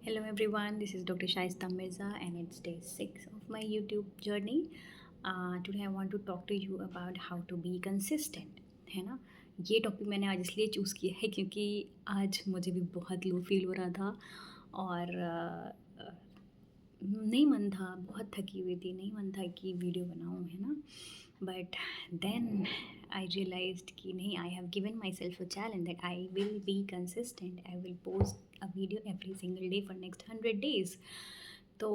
Hello everyone, this is Dr. Shaista Mirza and it's day 6 of my YouTube journey. Today I want to talk to you about how to be consistent, है ना? ये topic मैंने आज इसलिए choose किया है क्योंकि आज मुझे भी बहुत लो फील हो रहा था और नहीं मन था, बहुत थकी हुई थी, नहीं मन था कि वीडियो बनाऊँ, है ना? बट देन आई रियलाइज़्ड कि नहीं, I have given my self a challenge that I will be consistent, I will post a video every single day for next 100 days. तो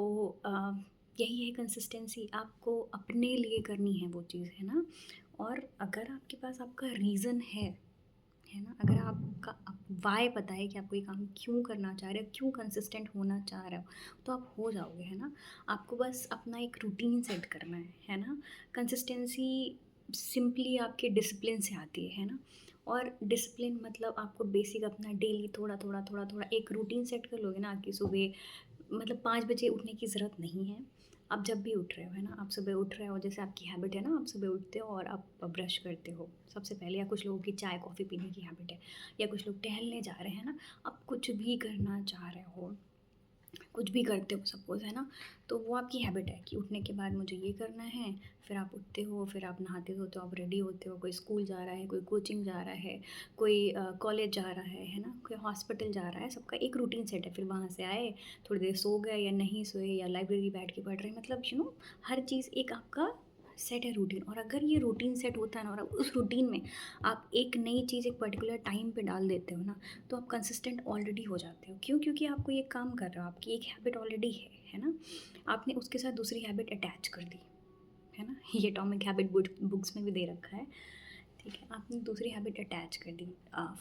यही है कंसिस्टेंसी, आपको अपने लिए करनी है वो चीज़, है ना? और अगर आपके पास आपका रीज़न है ना? अगर आपका वाय पता है कि आपको ये काम क्यों करना चाह रहे हो, क्यों कंसिस्टेंट होना चाह रहे हो, तो आप हो जाओगे, है ना? आपको बस अपना एक रूटीन सेट करना है ना? कंसिस्टेंसी सिंपली आपके डिसिप्लिन से आती है ना? और डिसिप्लिन मतलब आपको बेसिक अपना डेली थोड़ा-थोड़ा एक रूटीन सेट कर लोगे ना कि सुबह मतलब 5 बजे उठने की ज़रूरत नहीं है। आप जब भी उठ रहे हो, है ना? आप सुबह उठ रहे हो, जैसे आपकी हैबिट है ना, आप सुबह उठते हो और आप ब्रश करते हो सबसे पहले, या कुछ लोगों की चाय कॉफ़ी पीने की हैबिट है, या कुछ लोग टहलने जा रहे हैं ना, आप कुछ भी करना चाह रहे हो, कुछ भी करते हो सपोज़, है ना? तो वो आपकी हैबिट है कि उठने के बाद मुझे ये करना है, फिर आप उठते हो, फिर आप नहाते-धोते हो, आप रेडी होते हो, कोई स्कूल जा रहा है, कोई कोचिंग जा रहा है, कोई कॉलेज जा रहा है ना? कोई हॉस्पिटल जा रहा है, सबका एक रूटीन सेट है। फिर वहाँ से आए, थोड़ी देर सो गए या नहीं सोए या लाइब्रेरी बैठ के पढ़ रहे हैं, मतलब हर चीज़ एक आपका सेट है रूटीन। और अगर ये रूटीन सेट होता है ना, और उस रूटीन में आप एक नई चीज़ एक पर्टिकुलर टाइम पे डाल देते हो ना, तो आप कंसिस्टेंट ऑलरेडी हो जाते हो। क्यों? क्योंकि आपको ये काम कर रहे हो, आपकी एक हैबिट ऑलरेडी है ना? आपने उसके साथ दूसरी हैबिट अटैच कर दी, है ना? ये एटॉमिक हैबिट बुक्स में भी दे रखा है, ठीक है? आपने दूसरी हैबिट अटैच कर दी।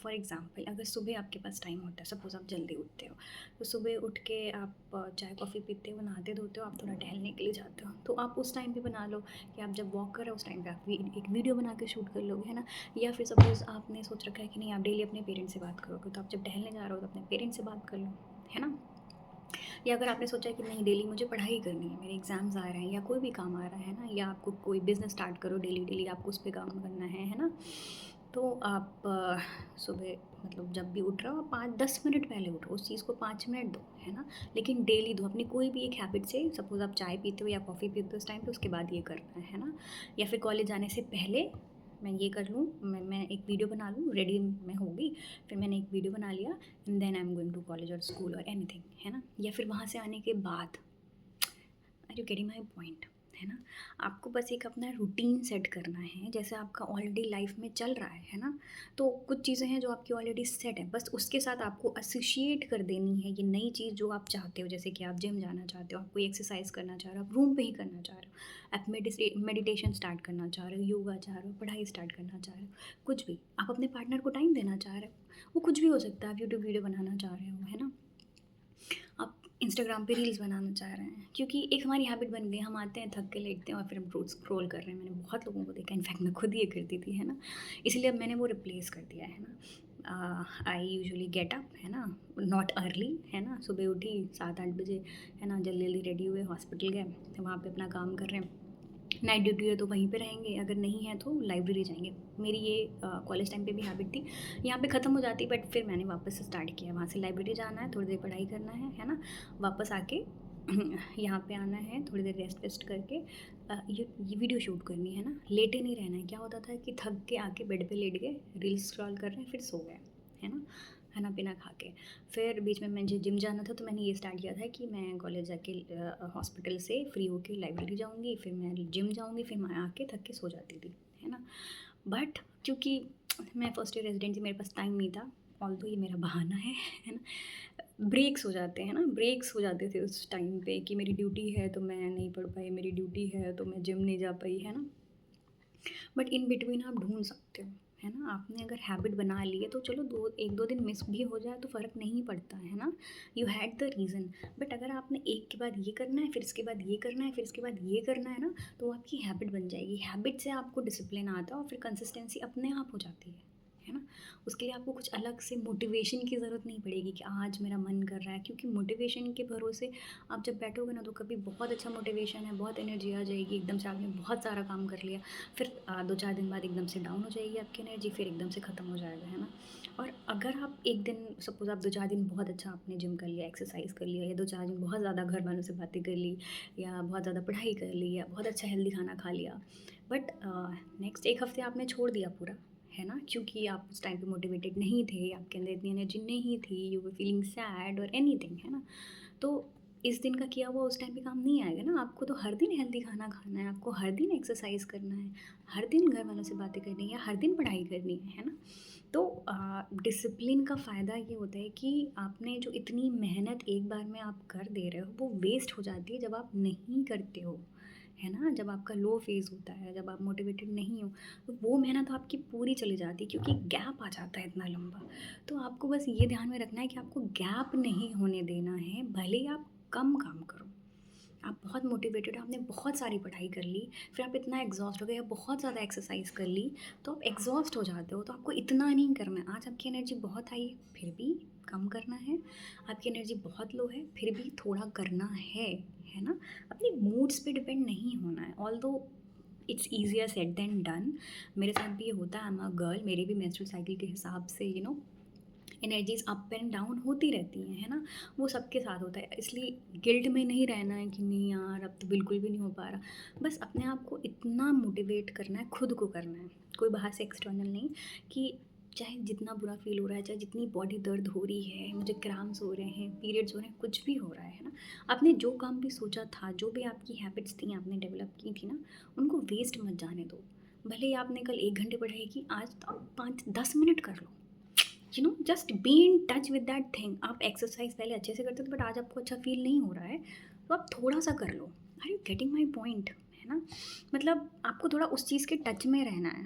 फॉर एग्ज़ाम्पल, अगर सुबह आपके पास टाइम होता है, सपोज़ आप जल्दी उठते हो, तो सुबह उठ के आप चाय कॉफ़ी पीते हो, नहाते-धोते हो, आप थोड़ा टहलने के लिए जाते हो, तो आप उस टाइम पे बना लो कि आप जब वॉक कर रहे हो, उस टाइम पे आप एक वीडियो बना के शूट कर लोगे, है ना? या फिर सपोज़ आपने सोच रखा है कि नहीं, आप डेली अपने पेरेंट्स से बात करोगे, तो आप जब टहलने जा रहे हो, तो अपने पेरेंट्स से बात कर लो, है ना? या अगर आपने सोचा है कि नहीं, डेली मुझे पढ़ाई करनी है, मेरे एग्ज़ाम्स आ रहे हैं, या कोई भी काम आ रहा है ना, या आपको कोई बिज़नेस स्टार्ट करो, डेली आपको उस पे काम करना है ना? तो आप सुबह मतलब जब भी उठ रहे हो, आप 5-10 मिनट पहले उठो, उस चीज़ को 5 मिनट दो, है ना? लेकिन डेली दो, अपनी कोई भी एक हैबिट से, सपोज़ आप चाय पीते हो या कॉफ़ी पीते हो उस टाइम पे, उसके बाद ये करना है ना? या फिर कॉलेज जाने से पहले मैं ये कर लूँ, मैं एक वीडियो बना लूँ, रेडी मैं हो गई, फिर मैंने एक वीडियो बना लिया and then I am going to college और स्कूल और एनीथिंग, है ना? या फिर वहाँ से आने के बाद, are you getting my point? है ना? आपको बस एक अपना रूटीन सेट करना है, जैसे आपका ऑलरेडी लाइफ में चल रहा है ना? तो कुछ चीज़ें हैं जो आपकी ऑलरेडी सेट है, बस उसके साथ आपको एसोसिएट कर देनी है ये नई चीज़ जो आप चाहते हो। जैसे कि आप जिम जाना चाहते हो, आप कोई एक्सरसाइज करना चाह रहे हो, आप रूम पे ही करना चाह रहे हो, आप मेडिटेशन स्टार्ट करना चाह रहे हो, योगा चाह रहे हो, पढ़ाई स्टार्ट करना चाह रहे हो, कुछ भी। आप अपने पार्टनर को टाइम देना चाह रहे हो, वो कुछ भी हो सकता है, आप यूट्यूब वीडियो बनाना चाह रहे हो, है ना? आप इंस्टाग्राम पे रील्स बनाना चाह रहे हैं, क्योंकि एक हमारी हैबिट बन गई, हम आते हैं, थक के लेटते हैं और फिर हम रोज़ स्क्रॉल कर रहे हैं। मैंने बहुत लोगों को देखा, इनफैक्ट मैं खुद ये करती थी, है ना? इसलिए अब मैंने वो रिप्लेस कर दिया है ना। आई यूजुअली गेट अप, है ना? नॉट अर्ली, है ना? सुबह उठी 7-8 बजे, है ना? जल्दी-जल्दी रेडी हुए, हॉस्पिटल गए, वहाँ पे अपना काम कर रहे हैं। नाइट ड्यूटी है तो वहीं पे रहेंगे, अगर नहीं है तो लाइब्रेरी जाएँगे। मेरी ये कॉलेज टाइम पे भी हैबिट थी। यहाँ पे ख़त्म हो जाती, बट फिर मैंने वापस से स्टार्ट किया, वहाँ से लाइब्रेरी जाना है, थोड़ी देर पढ़ाई करना है ना? वापस आके यहाँ पे आना है, थोड़ी देर रेस्ट वेस्ट करके ये वीडियो शूट करनी है ना? लेटे नहीं रहना है। क्या होता था कि थक के आके बेड पे लेट गए, रील्स स्क्रॉल कर रहे हैं, फिर सो गए, है ना? खाना-पीना खा के। फिर बीच में मुझे जिम जाना था, तो मैंने ये स्टार्ट किया था कि मैं कॉलेज जाके हॉस्पिटल से फ्री होके लाइब्रेरी जाऊँगी, फिर मैं जिम जाऊँगी, फिर मैं आके थक के सो जाती थी, है ना? बट क्योंकि मैं फर्स्ट ईयर रेज़िडेंट थी, मेरे पास टाइम नहीं था, ऑल्दो ये मेरा बहाना है ना? ब्रेक्स हो जाते हैं ना, ब्रेक्स हो जाते थे उस टाइम पे कि मेरी ड्यूटी है तो मैं नहीं पढ़ पाई, मेरी ड्यूटी है तो मैं जिम नहीं जा पाई, है ना? बट इन बिटवीन आप ढूँढ सकते हो, है ना? आपने अगर हैबिट बना ली है तो चलो 1-2 दिन मिस भी हो जाए तो फ़र्क नहीं पड़ता, है ना? You had the reason. But अगर आपने एक के बाद ये करना है, फिर इसके बाद ये करना है, फिर इसके बाद ये करना है ना, तो वो आपकी हैबिट बन जाएगी। हैबिट से आपको डिसिप्लिन आता है और फिर कंसिस्टेंसी अपने आप हो जाती है है ना? उसके लिए आपको कुछ अलग से मोटिवेशन की ज़रूरत नहीं पड़ेगी कि आज मेरा मन कर रहा है, क्योंकि मोटिवेशन के भरोसे आप जब बैठोगे ना तो कभी बहुत अच्छा मोटिवेशन है, बहुत एनर्जी आ जाएगी, एकदम से आपने बहुत सारा काम कर लिया, फिर 2-4 दिन बाद एकदम से डाउन हो जाएगी आपकी एनर्जी, फिर एकदम से ख़त्म हो जाएगा, है ना? और अगर आप एक दिन सपोज़ आप 2-4 दिन बहुत अच्छा आपने जिम कर लिया, एक्सरसाइज़ कर लिया, या 2-4 दिन बहुत ज़्यादा घर वालों से बातें कर ली, या बहुत ज़्यादा पढ़ाई कर ली, या बहुत अच्छा हेल्दी खाना खा लिया, बट नेक्स्ट 1 हफ़्ते आपने छोड़ दिया पूरा, है ना? क्योंकि आप उस टाइम पे मोटिवेटेड नहीं थे, आपके अंदर इतनी एनर्जी नहीं थी, यू वर फीलिंग सैड और एनीथिंग, है ना? तो इस दिन का किया हुआ उस टाइम पे काम नहीं आएगा ना, आपको तो हर दिन हेल्दी खाना खाना है, आपको हर दिन एक्सरसाइज़ करना है, हर दिन घर वालों से बातें करनी है, हर दिन पढ़ाई करनी है ना? तो डिसिप्लिन का फ़ायदा ये होता है कि आपने जो इतनी मेहनत एक बार में आप कर दे रहे हो, वो वेस्ट हो जाती है जब आप नहीं करते हो, है ना? जब आपका लो फ़ेज़ होता है, जब आप मोटिवेटेड नहीं हो, तो वो मेहनत आपकी पूरी चली जाती है, क्योंकि गैप आ जाता है इतना लंबा। तो आपको बस ये ध्यान में रखना है कि आपको गैप नहीं होने देना है, भले ही आप कम काम करो। आप बहुत मोटिवेटेड हो, आपने बहुत सारी पढ़ाई कर ली, फिर आप इतना एग्ज़ॉस्ट हो गए या बहुत ज़्यादा एक्सरसाइज़ कर ली, तो आप एग्ज़ॉस्ट हो जाते हो, तो आपको इतना नहीं करना है। आज आपकी एनर्जी बहुत हाई है, फिर भी कम करना है, आपकी एनर्जी बहुत लो है, फिर भी थोड़ा करना है ना? अपनी मूड्स पे डिपेंड नहीं होना है, although it's easier said than done. मेरे साथ भी ये होता है, आई एम अ गर्ल, मेरी भी मेंस्ट्रुअल साइकिल के हिसाब से एनर्जीज़ अप एंड डाउन होती रहती हैं, है ना? वो सबके साथ होता है, इसलिए गिल्ट में नहीं रहना है कि नहीं यार अब तो बिल्कुल भी नहीं हो पा रहा। बस अपने आप को इतना मोटिवेट करना है, खुद को करना है, कोई बाहर से एक्सटर्नल नहीं, कि चाहे जितना बुरा फ़ील हो रहा है, चाहे जितनी बॉडी दर्द हो रही है, मुझे क्रैम्प्स हो रहे हैं, पीरियड्स हो रहे हैं, कुछ भी हो रहा है ना? आपने जो काम भी सोचा था, जो भी आपकी हैबिट्स थी आपने डेवलप की थी ना, उनको वेस्ट मत जाने दो। भले ही आपने कल 1 घंटे पढ़ाई की, आज तो आप 5-10 मिनट कर लो। Just be in touch with that thing. आप एक्सरसाइज पहले अच्छे से करते थे, बट आज आपको अच्छा फील नहीं हो रहा है, तो आप थोड़ा सा कर लो। Are you getting my point? है ना? मतलब आपको थोड़ा उस चीज़ के टच में रहना है।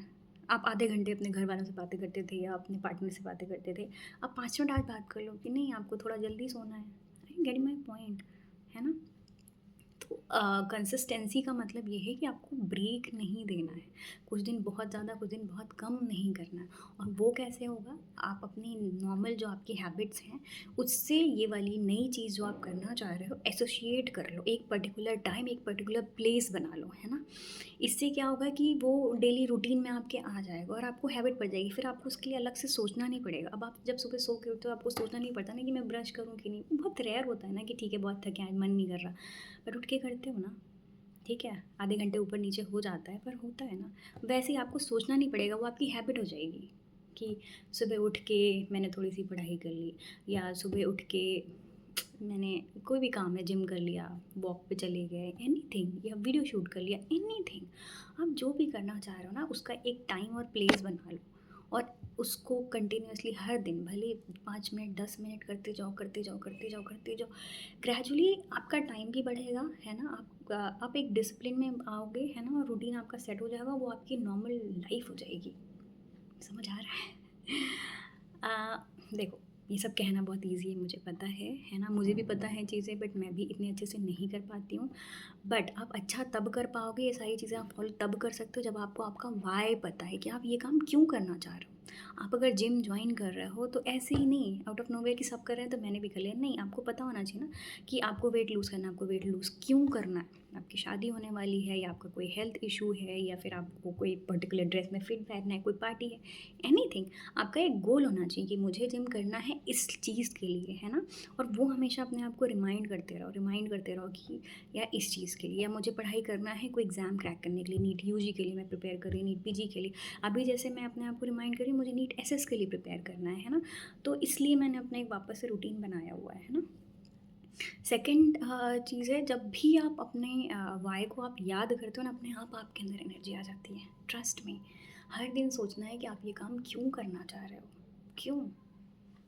आप आधे घंटे अपने घर वालों से बातें करते थे या अपने पार्टनर से बातें करते थे, आप 5 मिनट आज बात कर लो कि नहीं आपको थोड़ा जल्दी सोना है। Are you getting my point? है ना? तो कंसिस्टेंसी का मतलब ये है कि आपको ब्रेक नहीं देना है। कुछ दिन बहुत ज़्यादा, कुछ दिन बहुत कम नहीं करना है। और वो कैसे होगा? आप अपनी नॉर्मल जो आपकी हैबिट्स हैं, उससे ये वाली नई चीज़ जो आप करना चाह रहे हो एसोसिएट कर लो। एक पर्टिकुलर टाइम, एक पर्टिकुलर प्लेस बना लो, है ना? इससे क्या होगा कि वो डेली रूटीन में आपके आ जाएगा और आपको हैबिट पड़ जाएगी। फिर आपको उसके लिए अलग से सोचना नहीं पड़ेगा। अब आप जब सुबह सो के उठते हो, आपको सोचना नहीं पड़ता ना कि मैं ब्रश करूँ कि नहीं। बहुत रेयर होता है ना कि ठीक है बहुत थके हैं, आज मन नहीं कर रहा, बट उठ के करते हो ना, ठीक है? आधे घंटे ऊपर नीचे हो जाता है, पर होता है ना। वैसे ही आपको सोचना नहीं पड़ेगा, वो आपकी हैबिट हो जाएगी कि सुबह उठ के मैंने थोड़ी-सी पढ़ाई कर ली, या सुबह उठ के मैंने कोई भी काम है, जिम कर लिया, वॉक पे चले गए, एनीथिंग, या वीडियो शूट कर लिया, एनीथिंग। आप जो भी करना चाह रहे हो ना, उसका एक टाइम और प्लेस बना लो, और उसको कंटिन्यूअसली हर दिन भले 5 मिनट 10 मिनट करते जाओ, करते जाओ, करते जाओ, करते जाओ। ग्रेजुअली आपका टाइम भी बढ़ेगा, है ना? आप एक डिसिप्लिन में आओगे, है ना? और रूटीन आपका सेट हो जाएगा, वो आपकी नॉर्मल लाइफ हो जाएगी। समझ आ रहा है? देखो, ये सब कहना बहुत ईज़ी है, मुझे पता है ना? मुझे भी पता है चीज़ें, बट मैं भी इतने अच्छे से नहीं कर पाती हूँ। बट आप अच्छा तब कर पाओगे, ये सारी चीज़ें आप फॉलो तब कर सकते हो जब आपको आपका व्हाय पता है कि आप ये काम क्यों करना चाह रहे हो। आप अगर जिम जॉइन कर रहे हो तो ऐसे ही नहीं आउट ऑफ नोवेयर कि सब कर रहे हैं तो मैंने भी कर लिया, नहीं, आपको पता होना चाहिए ना कि आपको वेट लूज़ करना है, आपको वेट लूज़ क्यों करना है। आपकी शादी होने वाली है, या आपका कोई हेल्थ इशू है, या फिर आपको कोई पर्टिकुलर ड्रेस में फिट बैठना है, कोई पार्टी है, एनीथिंग। आपका एक गोल होना चाहिए कि मुझे जिम करना है इस चीज़ के लिए, है ना? और वो हमेशा अपने आप को रिमाइंड करते रहो कि या इस चीज़ के लिए, या मुझे पढ़ाई करना है कोई एग्ज़ाम क्रैक करने के लिए, नीट यूजी के लिए मैं प्रिपेयर कर रही हूँ, नीट पीजी के लिए। अभी जैसे मैं अपने आप को रिमाइंड कर रही हूँ मुझे नीट एसएस के लिए प्रिपेयर करना है ना? तो इसलिए मैंने अपना एक वापस से रूटीन बनाया हुआ है ना? सेकंड चीज़ है, जब भी आप अपने वाई को आप याद करते हो ना, अपने आप आपके अंदर एनर्जी आ जाती है। ट्रस्ट मी, हर दिन सोचना है कि आप ये काम क्यों करना चाह रहे हो, क्यों,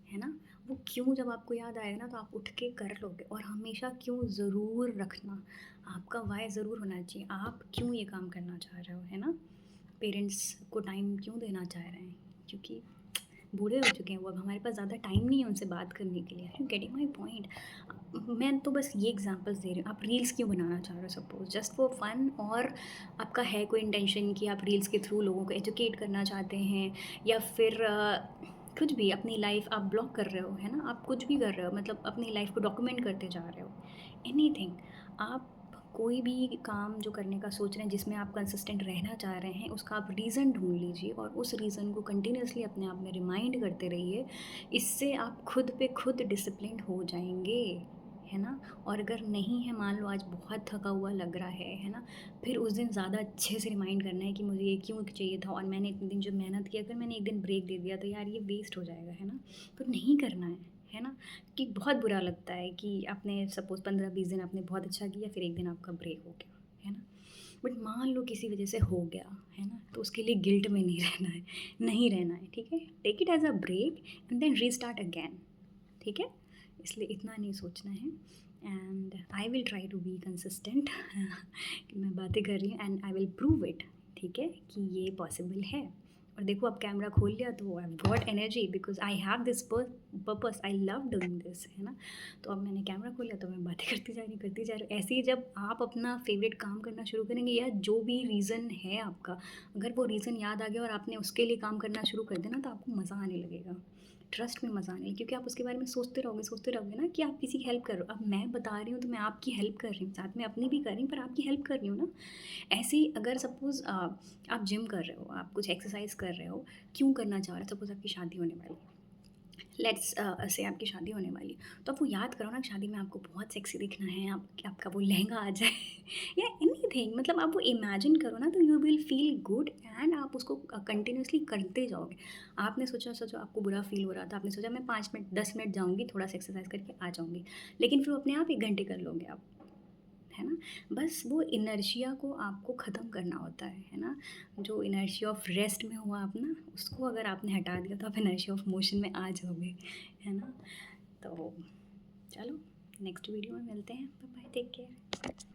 है ना? वो क्यों जब आपको याद आएगा ना तो आप उठ के कर लोगे। और हमेशा क्यों ज़रूर रखना, आपका वाई ज़रूर होना चाहिए। आप क्यों ये काम करना चाह रहे हो, है ना? पेरेंट्स को टाइम क्यों देना चाह रहे हैं, क्योंकि बूढ़े हो चुके हैं वो, अब हमारे पास ज़्यादा टाइम नहीं है उनसे बात करने के लिए। Are you getting my point? मैं तो बस ये एग्जांपल्स दे रही हूँ। आप रील्स क्यों बनाना चाह रहे हो सपोज़ जस्ट फॉर फन, और आपका है कोई इंटेंशन कि आप रील्स के थ्रू लोगों को एजुकेट करना चाहते हैं, या फिर कुछ भी अपनी लाइफ़ आप ब्लॉग कर रहे हो, है ना? आप कुछ भी कर रहे हो, मतलब अपनी लाइफ़ को डॉक्यूमेंट करते जा रहे हो। एनीथिंग, आप कोई भी काम जो करने का सोच रहे हैं, जिसमें आप कंसिस्टेंट रहना चाह रहे हैं, उसका आप रीज़न ढूँढ लीजिए और उस रीज़न को कंटिन्यूअसली अपने आप में रिमाइंड करते रहिए। इससे आप खुद पे खुद डिसिप्लिन्ड हो जाएँगे, है ना? और अगर नहीं है, मान लो आज बहुत थका हुआ लग रहा है ना? फिर उस दिन ज़्यादा अच्छे से रिमाइंड करना है कि मुझे ये क्यों चाहिए था, और मैंने इतने दिन जो मेहनत की, अगर मैंने एक दिन ब्रेक दे दिया तो यार ये वेस्ट हो जाएगा, है ना? तो नहीं करना है ना? कि बहुत बुरा लगता है कि आपने सपोज़ 15-20 दिन आपने बहुत अच्छा किया, फिर एक दिन आपका ब्रेक हो गया, है ना? बट मान लो किसी वजह से हो गया, है ना? तो उसके लिए गिल्ट में नहीं रहना है, नहीं रहना है, ठीक है? Take it as a break and then restart again, ठीक है? इसलिए इतना नहीं सोचना है। And I will try to be consistent कि मैं बातें कर रही हूँ and I will prove it, ठीक है? कि ये पॉसिबल है। और देखो, अब कैमरा खोल लिया तो I got energy because I have this purpose, I love doing this, है ना? तो अब मैंने कैमरा खोल लिया तो मैं बातें करती जा रही हूँ। ऐसे ही जब आप अपना फेवरेट काम करना शुरू करेंगे, या जो भी रीज़न है आपका, अगर वो रीज़न याद आ गया और आपने उसके लिए काम करना शुरू कर दिया ना, तो आपको मज़ा आने लगेगा। ट्रस्ट में मज़ा आने लगेगा, क्योंकि आप उसके बारे में सोचते रहोगे ना कि आप किसी की हेल्प कर रहे हो। अब मैं बता रही हूँ तो मैं आपकी हेल्प कर रही हूँ, साथ में अपनी भी कर रही हूँ, पर आपकी हेल्प कर रही हूँ ना। ऐसे ही अगर सपोज़ आप जिम कर रहे हो, आप कुछ एक्सरसाइज कर रहे हो, क्यों करना चाह रहे हो? सपोज़ आपकी शादी होने वाली है, लेट्स से आपकी शादी होने वाली है, तो आप वो याद करो ना कि शादी में आपको बहुत सेक्सी दिखना है, आपका वो लहंगा आ जाए या एनीथिंग, मतलब आप वो इमेजिन करो ना, तो you will feel good and आप उसको कंटिन्यूअसली करते जाओगे। आपने सोचा सोचा आपको बुरा फील हो रहा था, आपने सोचा मैं 5 मिनट 10 मिनट जाऊँगी, थोड़ा सा एक्सरसाइज करके आ जाऊँगी, लेकिन फिर वो अपने आप 1 घंटे कर लोगे आप, है ना? बस वो इनर्शिया को आपको ख़त्म करना होता है ना? जो इनर्शिया ऑफ रेस्ट में हुआ आप ना, उसको अगर आपने हटा दिया तो आप इनर्शिया ऑफ मोशन में आ जाओगे, है ना? तो चलो, नेक्स्ट वीडियो में मिलते हैं। Bye bye, take care.